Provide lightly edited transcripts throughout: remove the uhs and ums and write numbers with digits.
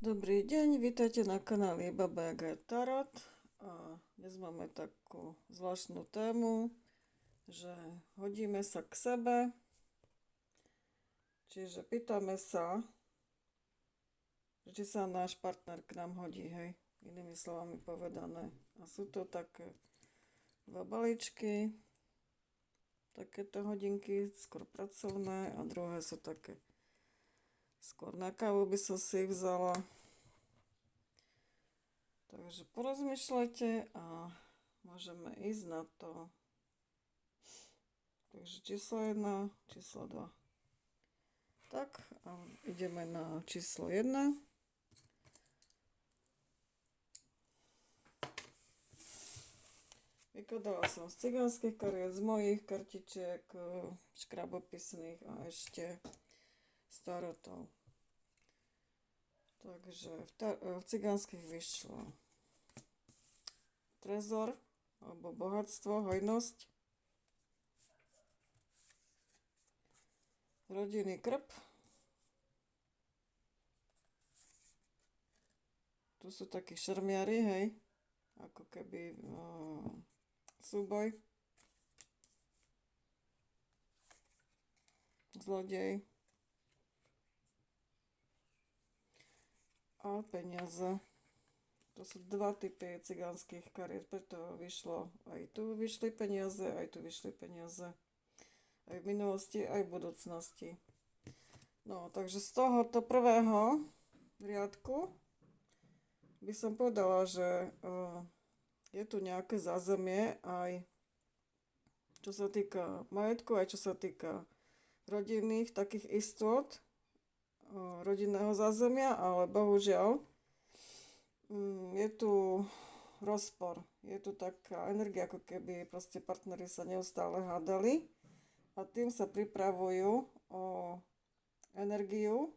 Dobrý deň, vítajte na kanáli Baba Yaga Tarot. A dnes máme takú zvláštnu tému, že hodíme sa k sebe, čiže pýtame sa, či sa náš partner k nám hodí, hej, inými slovami povedané. A sú to také dva balíčky, takéto hodinky, skôr pracovné, a druhé sú také skôr na kávu by som si vzala. Takže porozmýšľajte a môžeme ísť na to. Takže číslo 1, číslo 2. Tak, a ideme na číslo 1. Vykladala som z cigánskych kariet, z mojich kartičiek, škrabopisných a ešte z tarotov. Takže v cigánskych vyšlo trezor, alebo bohatstvo, hojnosť, rodinný krb, tu sú takí šermiari, hej, ako keby súboj, zlodej a peniaze. To sú dva typy cigánskych kariet, preto vyšlo, aj tu vyšli peniaze, aj tu vyšli peniaze. Aj v minulosti, aj v budúcnosti. No, takže z tohoto prvého riadku by som povedala, že je tu nejaké zázemie, aj čo sa týka majetku, aj čo sa týka rodinných takých istôt, rodinného zázemia, ale bohužiaľ je tu rozpor. Je tu taká energia, ako keby proste partneri sa neustále hádali a tým sa pripravujú o energiu,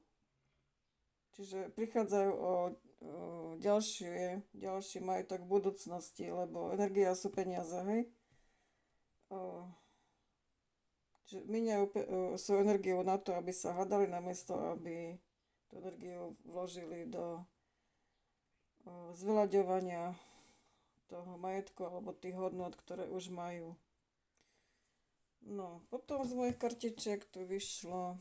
čiže prichádzajú o ďalší majetok v budúcnosti, lebo energia sú peniaze, hej. Čiže míňajú svoju energiu na to, aby sa hádali, namiesto aby tú energiu vložili do zveľaďovania toho majetku alebo tých hodnot, ktoré už majú. No, potom z mojich kartičiek tu vyšlo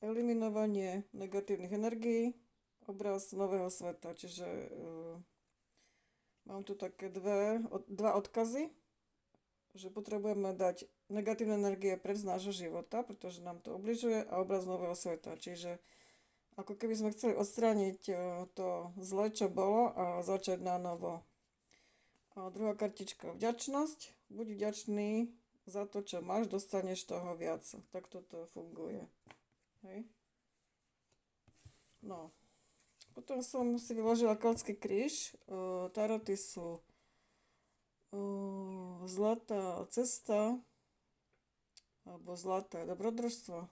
eliminovanie negatívnych energií, obraz nového sveta, čiže mám tu také dva odkazy, že potrebujeme dať negatívne energie preč z nášho života, pretože nám to ubližuje, a obraz nového sveta. Čiže ako keby sme chceli odstrániť to zlé, čo bolo, a začať na novo. A druhá kartička, vďačnosť. Buď vďačný za to, čo máš, dostaneš toho viac. Tak toto funguje. Hej. No. Potom som si vyložila keltský kríž. Taroty sú zlatá cesta, alebo zlaté dobrodružstvo,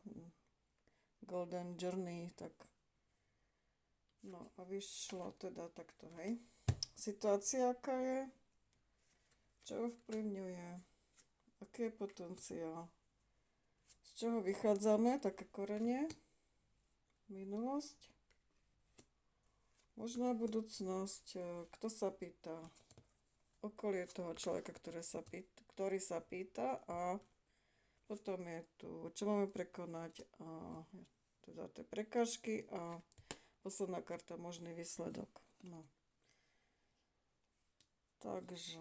Golden Journey, tak. No a vyšlo teda takto, hej. Situácia, aká je, čo ovplyvňuje, aký je potenciál, z čoho vychádzame, také korene, minulosť, možná budúcnosť, kto sa pýta, okolie toho človeka, ktorý sa pýta, a potom je tu, čo máme prekonať, a teda tie prekážky, a posledná karta, možný výsledok. No. Takže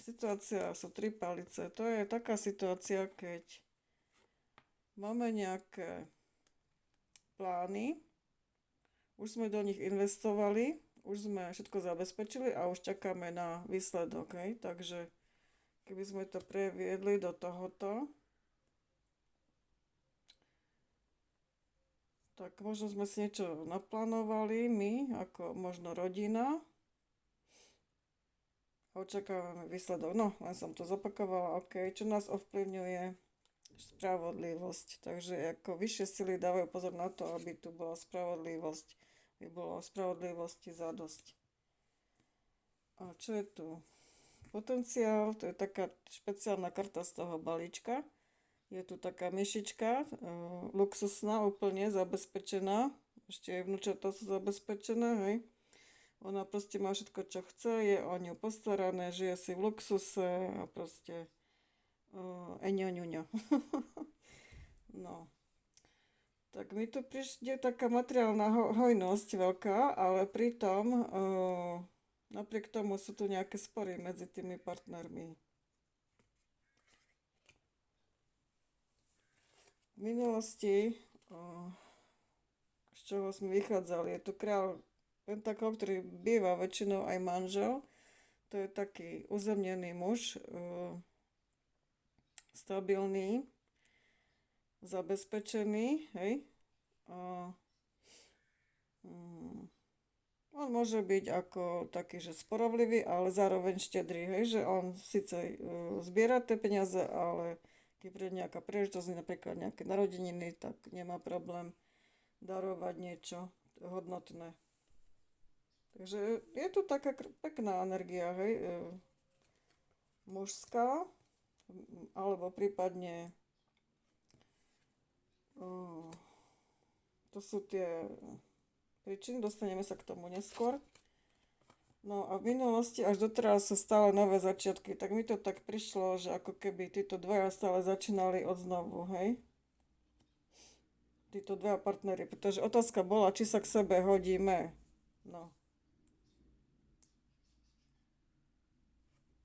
situácia sú 3 palice. To je taká situácia, keď máme nejaké plány, už sme do nich investovali, už sme všetko zabezpečili a už čakáme na výsledok. Hej? Takže keby sme to previedli do tohoto, tak možno sme si niečo naplánovali my, ako možno rodina, a očakávame výsledok. No, len som to zopakovala. OK, čo nás ovplyvňuje? Spravodlivosť. Takže ako vyššie sily dávajú pozor na to, aby tu bola spravodlivosť, aby bolo spravodlivosti zadosť. A čo je tu? Potenciál, to je taká špeciálna karta z toho balíčka. Je tu taká myšička, luxusná, úplne zabezpečená. Ešte aj vnúčatá sú zabezpečené, hej. Ona proste má všetko, čo chce, je o ňu postarané, žije si v luxuse a proste eňo ňuňo. No, tak mi tu príde taká materiálna hojnosť veľká, ale pritom napriek tomu sú tu nejaké spory medzi tými partnermi. V minulosti, z čoho sme vychádzali, je tu kráľ pentaklov, ktorý býva väčšinou aj manžel. To je taký uzemnený muž, stabilný, zabezpečený, hej. A, on môže byť ako taký, že sporovlivý, ale zároveň štedrý, hej, že on síce zbiera tie peniaze, ale keď príde nejaká príležitosť, napríklad nejaké narodeniny, tak nemá problém darovať niečo hodnotné. Takže je tu taká pekná energia, hej, mužská, alebo prípadne to sú tie príčiny, dostaneme sa k tomu neskôr. No a v minulosti až doteraz sú stále nové začiatky, tak mi to tak prišlo, že ako keby títo dvaja stále začínali od znovu, hej? Títo dvaja partnery, pretože otázka bola, či sa k sebe hodíme. No.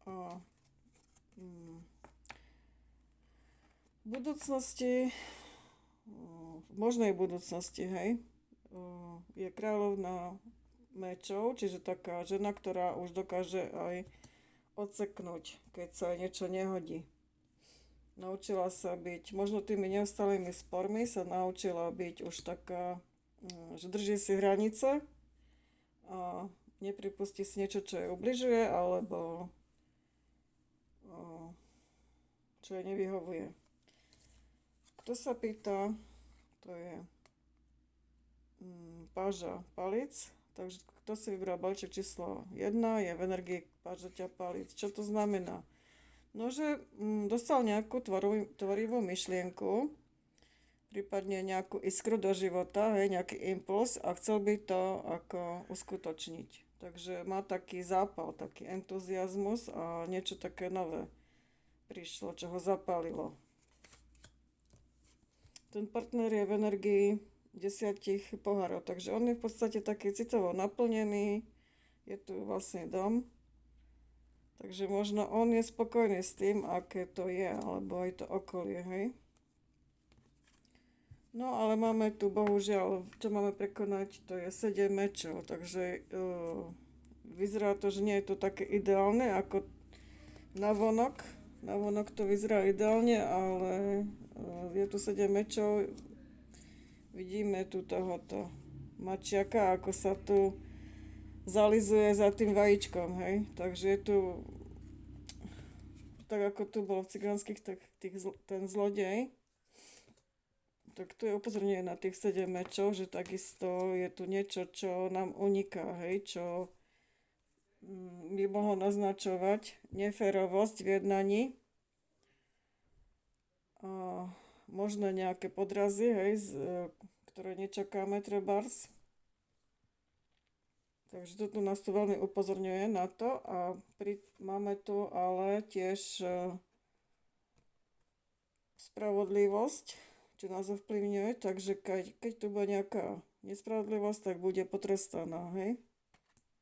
A, v budúcnosti, v možnej budúcnosti, hej, je kráľovná mečov, čiže taká žena, ktorá už dokáže aj odseknúť, keď sa niečo nehodí. Naučila sa byť, možno tými neustalými spormi sa naučila byť už taká, že drží si hranice a nepripustí si niečo, čo jej ubližuje, alebo čo jej nevyhovuje. Kto sa pýta, to je páža palic. Takže kto si vybral balíček číslo 1, je v energii pážaťa palíc. Čo to znamená? No, že dostal nejakú tvorivú myšlienku, prípadne nejakú iskru do života, hej, nejaký impuls a chcel by to ako uskutočniť. Takže má taký zápal, taký entuziasmus a niečo také nové prišlo, čo ho zapálilo. Ten partner je v energii 10 pohárov, takže on je v podstate taký citovo naplnený, je tu vlastne dom, takže možno on je spokojný s tým, aké to je, alebo aj to okolie, hej. No ale máme tu, bohužiaľ, čo máme prekonať, to je 7 mečov, takže vyzerá to, že nie je to také ideálne ako navonok. Navonok to vyzerá ideálne, ale je tu 7 mečov. Vidíme tu tohoto mačiaka, ako sa tu zalizuje za tým vajíčkom, hej. Takže je tu, tak ako tu bol v cigánskych, tak ten zlodej, tak tu je upozornenie na tých 7 mečov, že takisto je tu niečo, čo nám uniká, hej, čo by mohlo naznačovať neférovosť v jednaní. Možno nejaké podrazy, hej, ktoré nečakáme trebárs. Takže toto nás tu veľmi upozorňuje na to a máme tu ale tiež spravodlivosť, čo nás ovplyvňuje, takže keď tu bude nejaká nespravodlivosť, tak bude potrestaná, hej.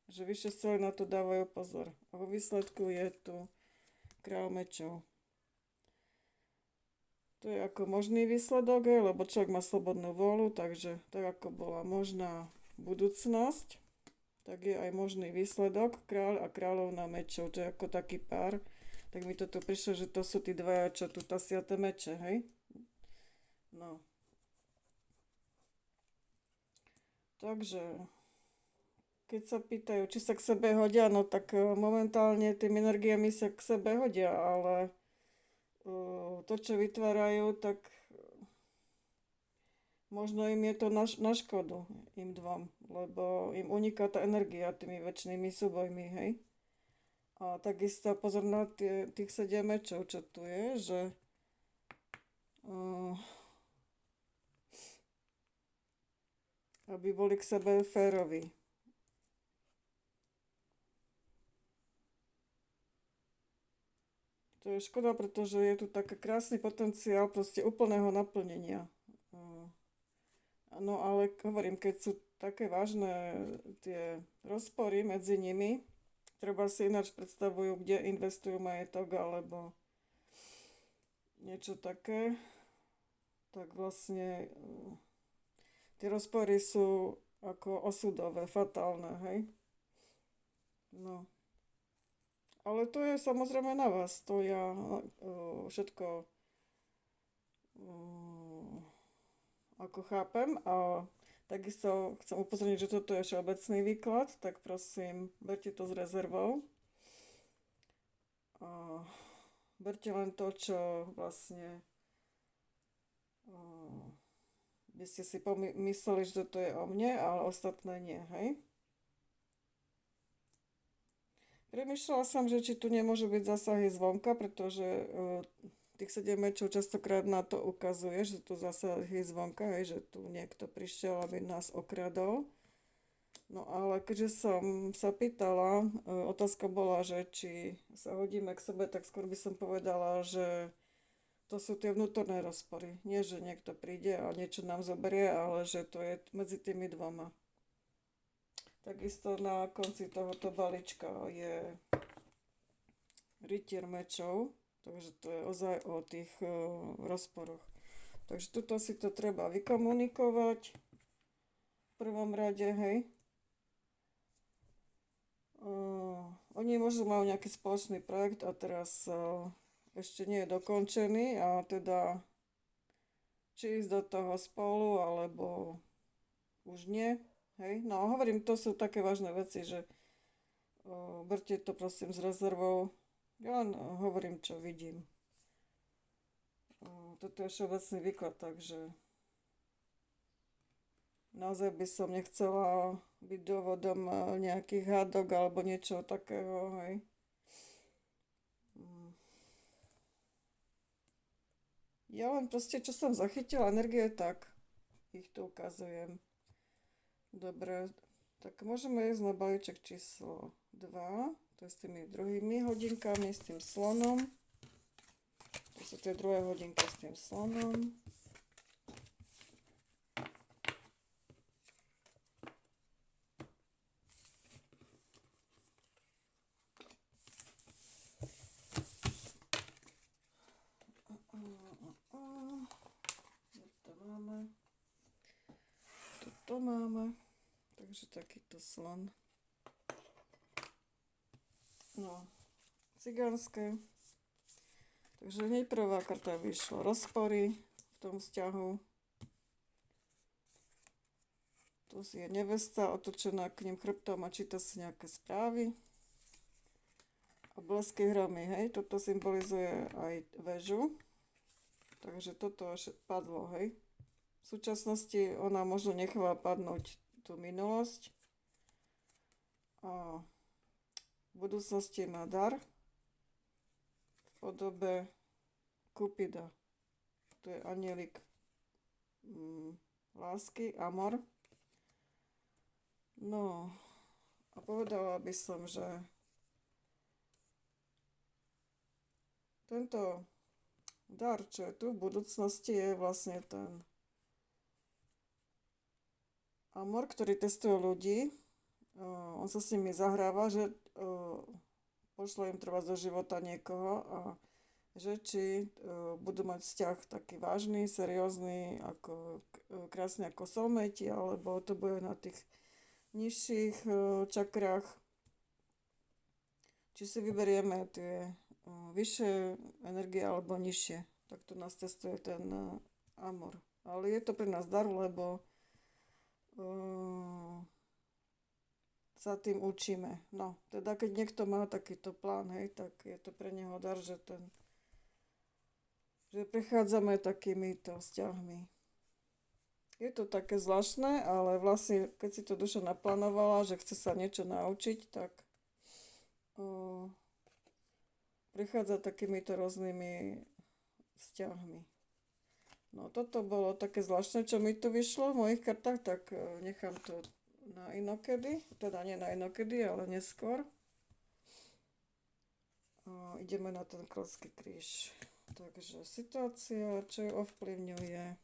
Že vyššie sily na to dávajú pozor. A vo výsledku je tu kráľ mečov. To je ako možný výsledok, lebo človek má slobodnú vôľu, takže tak ako bola možná budúcnosť, tak je aj možný výsledok, kráľ a kráľovná mečov, to je ako taký pár. Tak mi toto prišlo, že to sú tí dvaja, čo tu tasia tie meče, hej? No. Takže, keď sa pýtajú, či sa k sebe hodia, no tak momentálne tým energiami sa k sebe hodia, ale to, čo vytvárajú, tak možno im je to na škodu, im dvom, lebo im uniká tá energia tými väčšnými súbojmi, hej. A takisto pozor na tých 7 mečov, čo tu je, že uh, aby boli k sebe férovi. To je škoda, pretože je tu taký krásny potenciál proste úplného naplnenia. No ale hovorím, keď sú také vážne tie rozpory medzi nimi, treba si ináč predstavujú, kde investujú majetok alebo niečo také, tak vlastne tie rozpory sú ako osudové, fatálne, hej? No. Ale to je samozrejme na vás, to ja všetko uh, ako chápem a takisto chcem upozorniť, že toto je všeobecný výklad, tak prosím, berte to s rezervou. A berte len to, čo vlastne by ste si mysleli, že toto je o mne, ale ostatné nie, hej? Premýšľala som, že či tu nemôžu byť zásahy zvonka, pretože tých 7 mečov častokrát na to ukazuje, že tu zásahy zvonka, hej, že tu niekto prišiel, aby nás okradol. No ale keďže som sa pýtala, otázka bola, že či sa hodíme k sebe, tak skôr by som povedala, že to sú tie vnútorné rozpory. Nie, že niekto príde a niečo nám zoberie, ale že to je medzi tými dvoma. Takisto na konci tohoto balíčka je rytier mečov, takže to je ozaj o tých rozporoch. Takže tuto si to treba vykomunikovať v prvom rade, hej. Oni možno majú nejaký spoločný projekt a teraz ešte nie je dokončený a teda či ísť do toho spolu alebo už nie. Hej, no hovorím, to sú také vážne veci, že berte to prosím s rezervou. Ja len hovorím, čo vidím. Toto je všeobecný výklad, takže naozaj by som nechcela byť dôvodom nejakých hádok alebo niečo takého, hej. Ja len proste, čo som zachytila energie, tak ich tu ukazujem. Dobre, tak môžeme ísť na balíček číslo 2, to je s tými druhými hodinkami, s tým slonom. To sú tie druhé hodinky s tým slonom. To máme. Takže takýto slon. No, cigánske. Takže hneď prvá karta vyšla. Rozpory v tom vzťahu. Tu je nevesta otočená k ním chrbtom a číta si nejaké správy. A blesky hromy, hej. Toto symbolizuje aj väžu. Takže toto až padlo, hej. V súčasnosti ona možno necháva padnúť tú minulosť a v budúcnosti má dar v podobe Kupida. To je anielik lásky, amor. No a povedala by som, že tento dar, čo je tu v budúcnosti, je vlastne ten amor, ktorý testuje ľudí. On sa s nimi zahráva, že pošle im trvať do života niekoho a že či budú mať vzťah taký vážny, seriózny, ako krásny ako soulmate, alebo to bude na tých nižších čakrách. Či si vyberieme tie vyššie energie alebo nižšie. Tak to nás testuje ten amor. Ale je to pre nás dar, lebo sa tým učíme. No, teda keď niekto má takýto plán, hej, tak je to pre neho dar, že prechádzame takýmito vzťahmi. Je to také zvláštne, ale vlastne, keď si to duša naplánovala, že chce sa niečo naučiť, tak prechádza takýmito rôznymi vzťahmi. No toto bolo také zvláštne, čo mi tu vyšlo v mojich kartách, tak nechám to na inokedy, teda nie na inokedy, ale neskôr. Ideme na ten kráľovský kríž. Takže situácia, čo ju ovplyvňuje,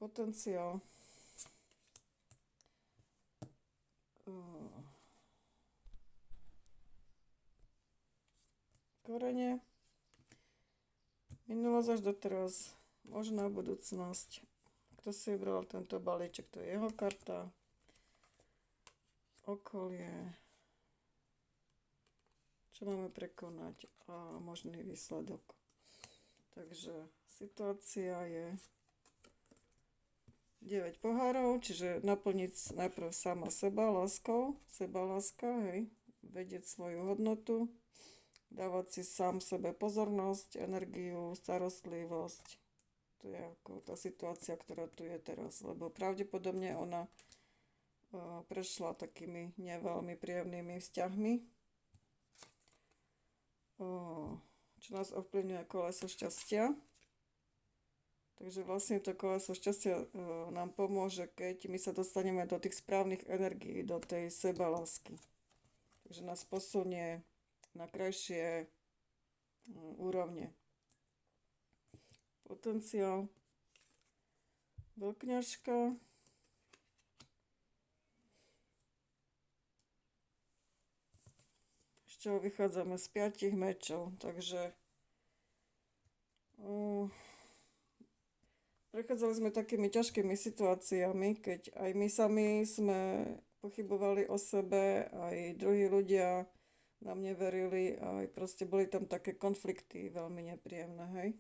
potenciál, korene, minulosť až doteraz, možná budúcnosť. Kto si vybral tento balíček, to je jeho karta, okolie, čo máme prekonať a možný výsledok. Takže situácia je 9 pohárov, čiže naplniť najprv sama seba láskou, sebaláska, hej, vedieť svoju hodnotu, dávať si sám sebe pozornosť, energiu, starostlivosť. To je ako tá situácia, ktorá tu je teraz, lebo pravdepodobne ona prešla takými neveľmi príjemnými vzťahmi, čo nás ovplyvňuje koleso šťastia. Takže vlastne to koleso šťastia nám pomôže, keď my sa dostaneme do tých správnych energií, do tej sebalásky. Takže nás posunie na krajšie úrovne. Potenciál veľkňažka, z čoho vychádzame z 5 mečov, takže prechádzali sme takými ťažkými situáciami, keď aj my sami sme pochybovali o sebe, aj druhí ľudia nám neverili, aj proste boli tam také konflikty veľmi nepríjemné, hej.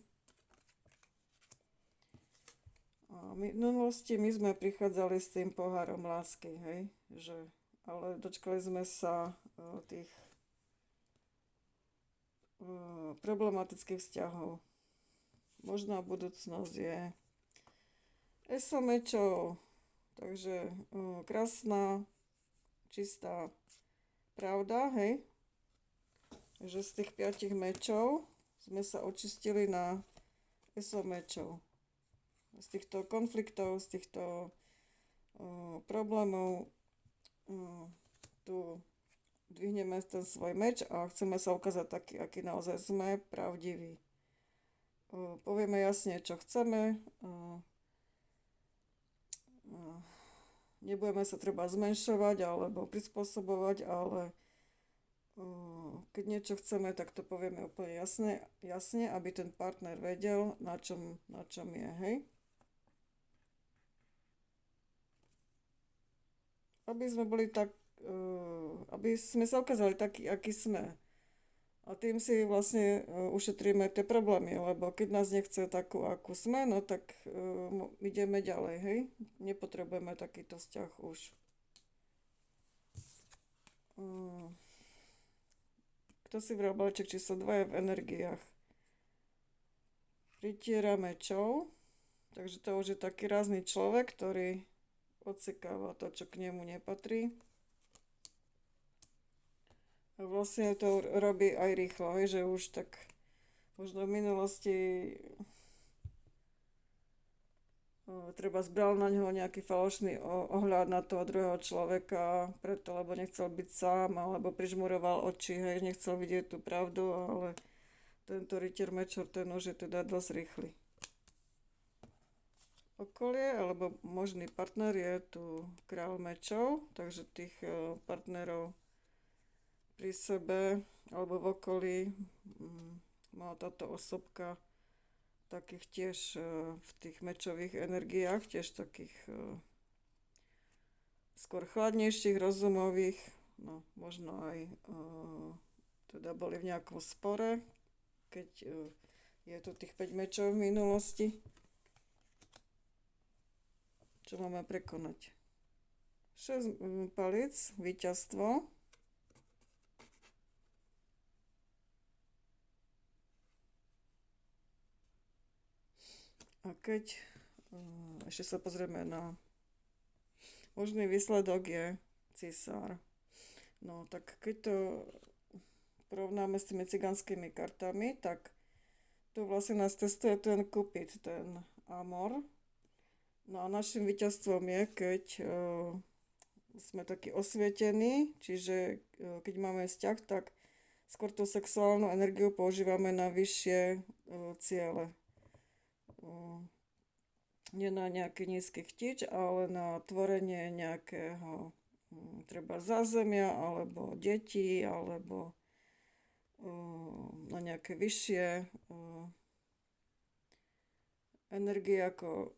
A v minulosti my sme prichádzali s tým pohárom lásky, hej, ale dočkali sme sa tých problematických vzťahov. Možná budúcnosť je eso mečov, takže krásna, čistá pravda, hej, že z tých 5 mečov sme sa očistili na eso mečov. Z týchto konfliktov, z týchto problémov tu dvihneme ten svoj meč a chceme sa ukázať taký, aký naozaj sme, pravdiví. Povieme jasne, čo chceme, nebudeme sa treba zmenšovať alebo prispôsobovať, ale keď niečo chceme, tak to povieme úplne jasne, aby ten partner vedel, na čom je, hej. Aby sme boli aby sme sa ukázali takí, akí sme. A tým si vlastne ušetríme tie problémy, lebo keď nás nechce takú, akú sme, no tak ideme ďalej, hej. Nepotrebujeme takýto vzťah už. Kto si vybral balíček číslo 2 je v energiách. Rytiera mečov, takže to už je taký rázny človek, ktorý odsekáva to, čo k nemu nepatrí. A vlastne to robí aj rýchlo, že už tak možno v minulosti treba zbral na ňoho nejaký falošný ohľad na toho druhého človeka, preto lebo nechcel byť sám, alebo prižmuroval oči, hej, nechcel vidieť tú pravdu, ale tento rytier mečov, ten už je teda dosť rýchly. Okolie, alebo možný partner je tu kráľ mečov, takže tých partnerov pri sebe alebo v okolí má táto osobka takých tiež v tých mečových energiách, tiež takých skôr chladnejších, rozumových, no možno aj teda boli v nejakom spore, keď je tu tých 5 mečov v minulosti. Čo máme prekonať? 6 palíc, víťazstvo. A keď ešte sa pozrieme na možný výsledok je cisár. No tak keď to porovnáme s tými cigánskymi kartami, tak tu vlastne nás testuje ten Cupid, ten Amor. No a našim víťazstvom je, keď sme takí osvietení, čiže keď máme vzťah, tak skôr tú sexuálnu energiu používame na vyššie ciele. Nie na nejaký nízky chtič, ale na tvorenie nejakého treba zázemia, alebo detí, alebo na nejaké vyššie energie, ako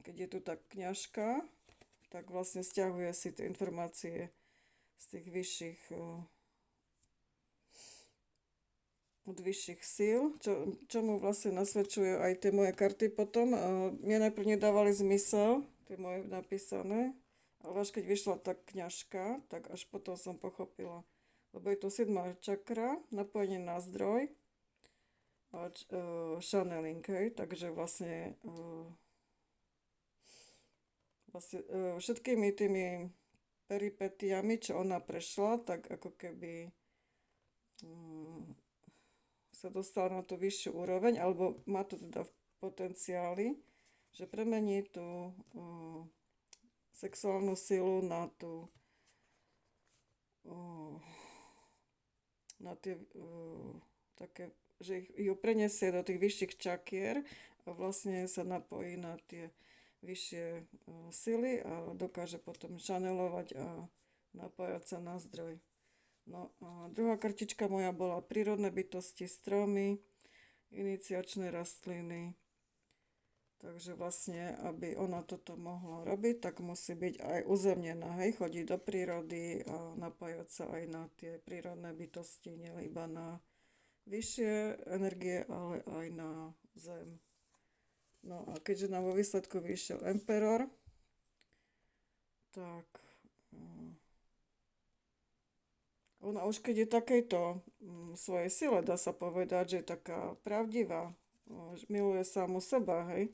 keď je tu tá kňažka, tak vlastne stiahuje si tie informácie z tých vyšších od vyšších síl, čo mu vlastne nasvedčujú aj tie moje karty potom. Mne najprv nedávali zmysel, tie moje napísané, ale až keď vyšla tá kňažka, tak až potom som pochopila. Lebo je to 7. čakra, napojenie na zdroj a channeling, hej, takže vlastne všetkými tými peripetiami, čo ona prešla, tak ako keby sa dostala na tú vyššiu úroveň, alebo má to teda v potenciáli, že premení tú sexuálnu silu na tú na tie také, že ju preniesie do tých vyšších čakier a vlastne sa napojí na tie vyššie sily a dokáže potom šanelovať a napájať sa na zdroj. No a druhá kartička moja bola prírodné bytosti, stromy, iniciačné rastliny. Takže vlastne, aby ona toto mohla robiť, tak musí byť aj uzemnená, hej, chodiť do prírody a napájať sa aj na tie prírodné bytosti, nie iba na vyššie energie, ale aj na zem. No a keďže nám vo výsledku vyšiel Emperor, tak ona už keď je takejto svojej sile, dá sa povedať, že je taká pravdivá, miluje samu seba, hej.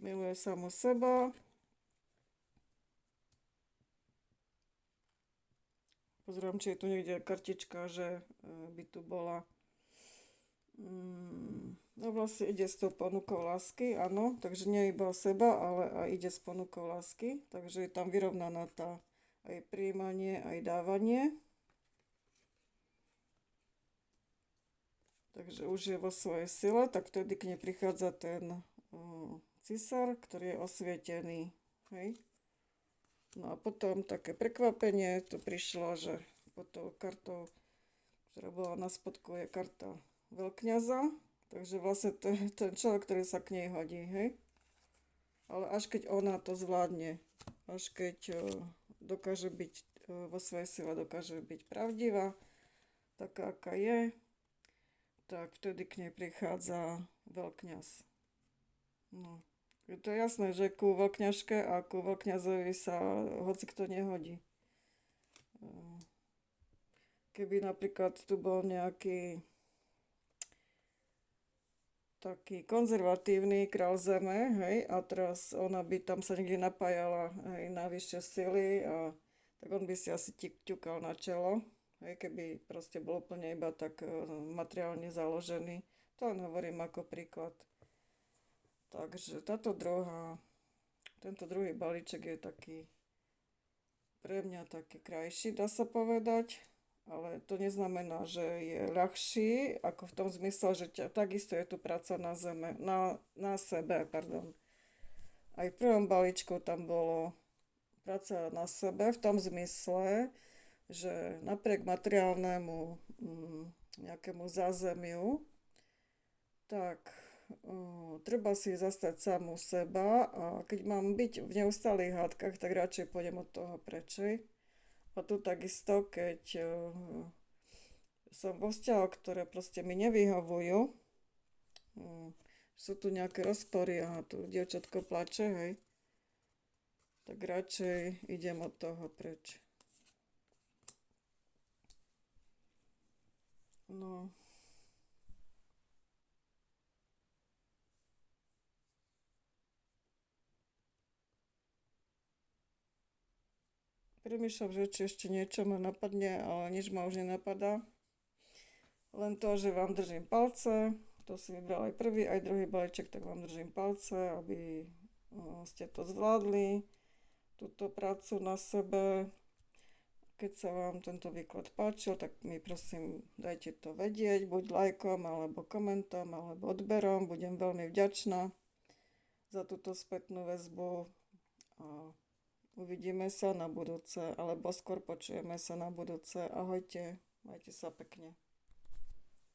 Miluje samu seba. Pozriem, či je tu niekde kartička, že by tu bola. No vlastne ide s tou ponukou lásky, áno, takže nie iba o seba, ale aj ide s ponukou lásky, takže je tam vyrovnaná tá aj prijímanie, aj dávanie. Takže už je vo svojej sile, tak vtedy k nej prichádza ten cisár, ktorý je osvietený. Hej. No a potom také prekvapenie to prišlo, že pod tou kartou, ktorá bola na spodku, je karta veľkňaza. Takže vlastne to je ten človek, ktorý sa k nej hodí. Hej. Ale až keď ona to zvládne, až keď dokáže byť vo svojej sile, dokáže byť pravdivá, taká, aká je, tak vtedy k nej prichádza veľkňaz. No. Je to jasné, že ku veľkňažke a ku veľkňazovi sa hocikto nehodí. Keby napríklad tu bol nejaký taký konzervatívny král zeme, hej, a teraz ona by tam sa niekde napájala, hej, na vyššie sily, a tak on by si asi ťukal na čelo. Hej, keby proste bol úplne iba tak materiálne založený. To len hovorím ako príklad. Takže tento druhý balíček je taký pre mňa taký krajší, dá sa povedať. Ale to neznamená, že je ľahší, ako v tom zmysle, že takisto je tu práca na sebe, pardon. Aj v prvom balíčku tam bolo práca na sebe v tom zmysle, že napriek materiálnemu nejakému zázemiu, tak treba si zastať samu seba, a keď mám byť v neustálých hádkach, tak radšej pôjdem od toho prečej. A tu takisto, keď som vo vzťahoch, ktoré proste mi nevyhovujú, sú tu nejaké rozpory a tu dievčatko plače, hej, tak radšej idem od toho preč. No. Premýšľam, že či ešte niečo ma napadne, ale nič ma už nenapadá. Len to, že vám držím palce, kto si vybral aj prvý, aj druhý balíček, tak vám držím palce, aby ste to zvládli, túto prácu na sebe. Keď sa vám tento výklad páčil, tak mi prosím dajte to vedieť, buď lajkom, alebo komentom, alebo odberom. Budem veľmi vďačná za túto spätnú väzbu a uvidíme sa na budúce, alebo skôr počujeme sa na budúce. Ahojte, majte sa pekne.